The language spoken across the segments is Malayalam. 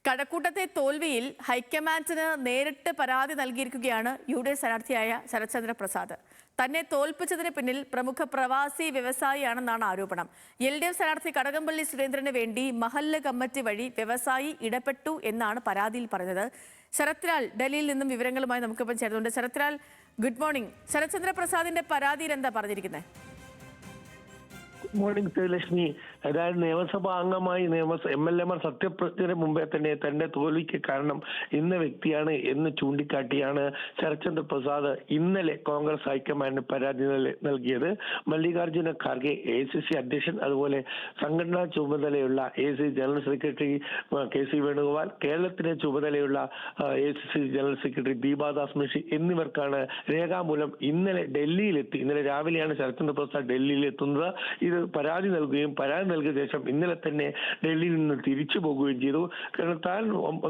കഴക്കൂട്ടത്തെ തോൽവിയിൽ ഹൈക്കമാൻഡിന് നേരിട്ട് പരാതി നൽകിയിരിക്കുകയാണ് യു.ഡി.എഫ് സ്ഥാനാർത്ഥിയായ ശരത്ചന്ദ്ര പ്രസാദ്. തന്നെ തോൽപ്പിച്ചതിന് പിന്നിൽ പ്രമുഖ പ്രവാസി വ്യവസായിയാണെന്നാണ് ആരോപണം. എൽ.ഡി.എഫ് സ്ഥാനാർത്ഥി കടകംപള്ളി സുരേന്ദ്രന് വേണ്ടി മഹല്ല് കമ്മിറ്റി വഴി വ്യവസായി ഇടപെട്ടു എന്നാണ് പരാതിയിൽ പറഞ്ഞത്. ശരത്ലാൽ ഡൽഹിയിൽ നിന്നും വിവരങ്ങളുമായി നമുക്കിപ്പം ചേർന്നുണ്ട്. Sarathlal, good morning. ശരത്ചന്ദ്ര പ്രസാദിന്റെ പരാതിയിൽ എന്താ പറഞ്ഞിരിക്കുന്നത്? Good morning Sreelakshmi. അതായത് നിയമസഭാ അംഗമായി MLA-മാർ സത്യപ്രതിജ്ഞയ്ക്ക് മുമ്പേ തന്നെ തന്റെ തോൽവിക്ക് കാരണം ഇന്ന വ്യക്തിയാണ് എന്ന് ചൂണ്ടിക്കാട്ടിയാണ് ശരത്ചന്ദ്ര പ്രസാദ് ഇന്നലെ കോൺഗ്രസ് ഹൈക്കമാൻഡിന് പരാതി നൽകിയത്. മല്ലികാർജുന ഖാർഗെ ACC അധ്യക്ഷൻ, അതുപോലെ സംഘടനാ ചുമതലയുള്ള ACC general secretary KC Venugopal, കേരളത്തിന് ചുമതലയുള്ള ACC general secretary Deepa Das Munshi എന്നിവർക്കാണ് രേഖാമൂലം ഇന്നലെ ഡൽഹിയിലെത്തി. ഇന്നലെ രാവിലെയാണ് ശരത്ചന്ദ്ര പ്രസാദ് ഡൽഹിയിലെത്തുന്നത്. ഇത് പരാതി നൽകുകയും പരാതി നൽകിയ ശേഷം ഇന്നലെ തന്നെ ഡൽഹിയിൽ നിന്ന് തിരിച്ചു പോകുകയും ചെയ്തു. കാരണം താൻ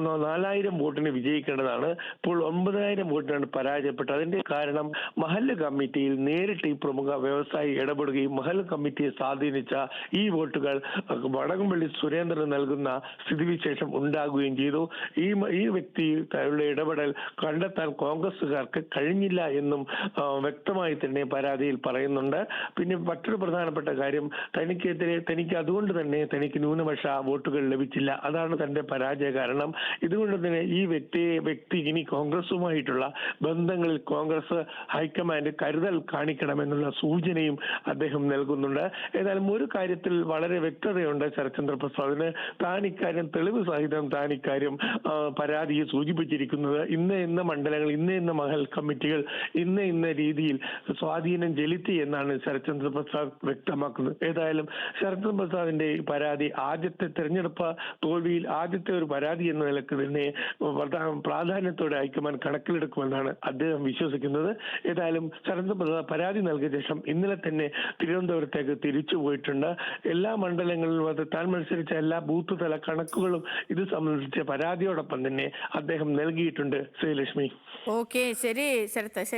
4000 വോട്ടിന് വിജയിക്കേണ്ടതാണ്, ഇപ്പോൾ 9000 വോട്ടിനാണ് പരാജയപ്പെട്ടത്. അതിന്റെ കാരണം മഹല്ല് കമ്മിറ്റിയിൽ നേരിട്ട് ഈ പ്രമുഖ വ്യവസായി ഇടപെടുകയും മഹല്ല് കമ്മിറ്റിയെ സ്വാധീനിച്ച ഈ വോട്ടുകൾ കടകംപള്ളി സുരേന്ദ്രന് നൽകുന്ന സ്ഥിതിവിശേഷം ഉണ്ടാകുകയും ചെയ്തു. ഈ വ്യക്തിയുടെ ഇടപെടൽ കണ്ടെത്താൻ കോൺഗ്രസുകാർക്ക് കഴിഞ്ഞില്ല എന്നും വ്യക്തമായി തന്നെ പരാതിയിൽ പറയുന്നുണ്ട്. പിന്നെ മറ്റൊരു പ്രധാനപ്പെട്ട കാര്യം, തനിക്ക് അതുകൊണ്ട് തന്നെ തനിക്ക് ന്യൂനപക്ഷ വോട്ടുകൾ ലഭിച്ചില്ല, അതാണ് തന്റെ പരാജയ കാരണം. ഇതുകൊണ്ട് തന്നെ ഈ വ്യക്തി ഇനി കോൺഗ്രസുമായിട്ടുള്ള ബന്ധങ്ങളിൽ കോൺഗ്രസ് ഹൈക്കമാൻഡ് കരുതൽ കാണിക്കണമെന്നുള്ള സൂചനയും അദ്ദേഹം നൽകുന്നുണ്ട്. ഏതായാലും ഒരു കാര്യത്തിൽ വളരെ വ്യക്തതയുണ്ട് ശരത്ചന്ദ്ര പ്രസാദിന്. താൻ ഇക്കാര്യം തെളിവ് സഹിതം പരാതിയെ സൂചിപ്പിച്ചിരിക്കുന്നത് ഇന്ന മണ്ഡലങ്ങൾ, ഇന്ന മഹൽ കമ്മിറ്റികൾ ഇന്ന രീതിയിൽ സ്വാധീനം ചെലുത്തി എന്നാണ് ശരത്ചന്ദ്ര പ്രസാദ് വ്യക്തമാക്കുന്നത്. ഏതായാലും ശരത്ചന്ദ്ര പ്രസാദിന്റെ ഈ പരാതി ആദ്യത്തെ തെരഞ്ഞെടുപ്പ് തോൽവിയിൽ ആദ്യത്തെ ഒരു പരാതി എന്ന നിലക്ക് തന്നെ പ്രാധാന്യത്തോടെ ഹൈക്കമാൻഡ് കണക്കിലെടുക്കുമെന്നാണ് അദ്ദേഹം വിശ്വസിക്കുന്നത്. ഏതായാലും ശരത്ചന്ദ്ര പ്രസാദ് പരാതി നൽകിയ ശേഷം ഇന്നലെ തന്നെ തിരുവനന്തപുരത്തേക്ക് തിരിച്ചു പോയിട്ടുണ്ട്. എല്ലാ മണ്ഡലങ്ങളിലും താൻ മത്സരിച്ച എല്ലാ ബൂത്ത് തല കണക്കുകളും ഇത് സംബന്ധിച്ച പരാതിയോടൊപ്പം തന്നെ അദ്ദേഹം നൽകിയിട്ടുണ്ട്. ശ്രീലക്ഷ്മി. ഓക്കെ, ശരി ശരത്ത്, ശരി.